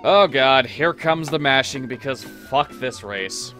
Oh god, here comes the mashing because fuck this race.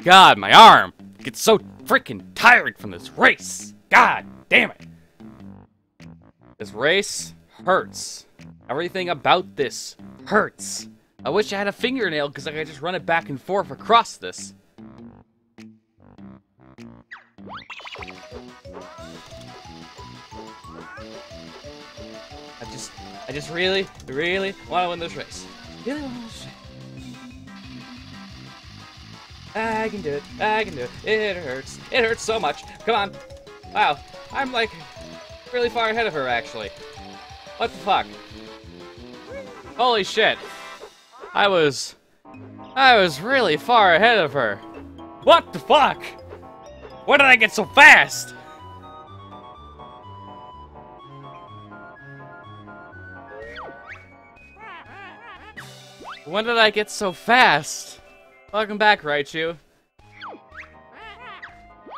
God, my arm gets so freaking tired from this race. God damn it. This race hurts. Everything about this hurts. I wish I had a fingernail because I could just run it back and forth across this. I just really, really want to win this race. Really want to win this race. I can do it. I can do it. It hurts. It hurts so much. Come on. Wow. I'm like really far ahead of her actually. What the fuck? Holy shit. I was really far ahead of her. What the fuck? When did I get so fast? When did I get so fast? Welcome back, Raichu.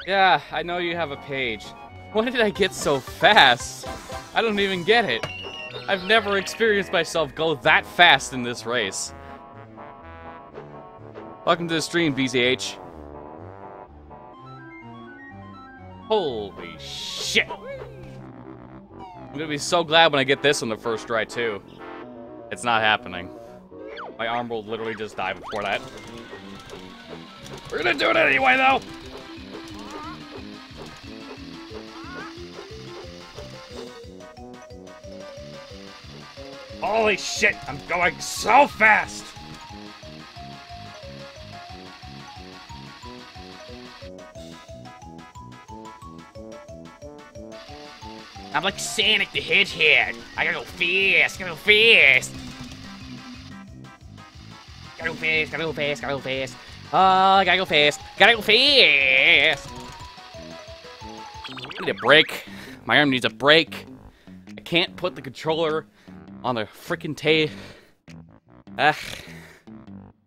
Yeah, I know you have a page. When did I get so fast? I don't even get it. I've never experienced myself go that fast in this race. Welcome to the stream, BZH. Holy shit. I'm gonna be so glad when I get this on the first try, too. It's not happening. My arm will literally just die before that. We're gonna do it anyway, though! Holy shit, I'm going so fast! I'm like Sonic the Hedgehog. I gotta go fast, gotta go fast. Gotta go fast, gotta go fast, gotta go fast. Oh, gotta go fast, gotta go fast. I need a break. My arm needs a break. I can't put the controller on the freaking tape.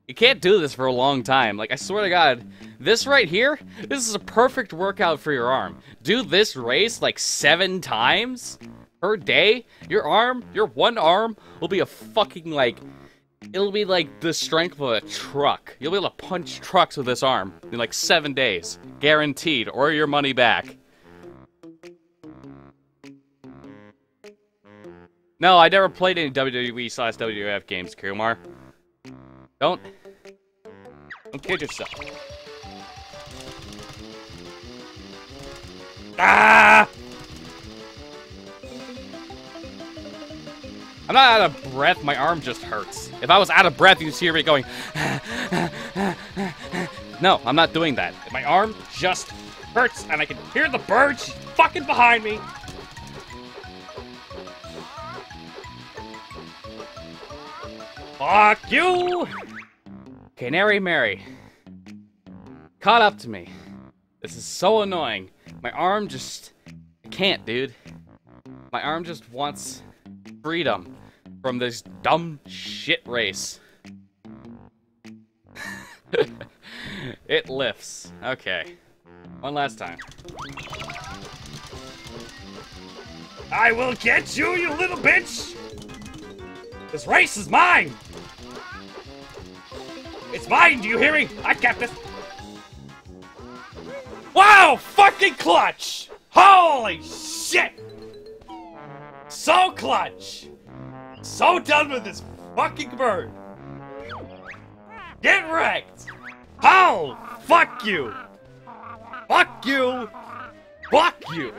You can't do this for a long time. Like, I swear to God, this right here, this is a perfect workout for your arm. Do this race like 7 times per day. Your one arm will be a fucking like, it'll be like the strength of a truck. You'll be able to punch trucks with this arm in like 7 days. Guaranteed, or your money back. No, I never played any WWE/WWF games, Kumar. Don't kid yourself. Ah! I'm not out of breath, my arm just hurts. If I was out of breath, you'd see me going. No, I'm not doing that. My arm just hurts, and I can hear the bird fucking behind me. Fuck you! Canary Mary. Caught up to me. This is so annoying. My arm just... I can't, dude. My arm just wants freedom from this dumb shit race. It lifts. Okay. One last time. I will get you, you little bitch! This race is mine! It's mine, do you hear me? I got this! Wow! Fucking clutch! Holy shit! So clutch! So done with this fucking bird! Get wrecked! Oh! Fuck you! Fuck you! Fuck you!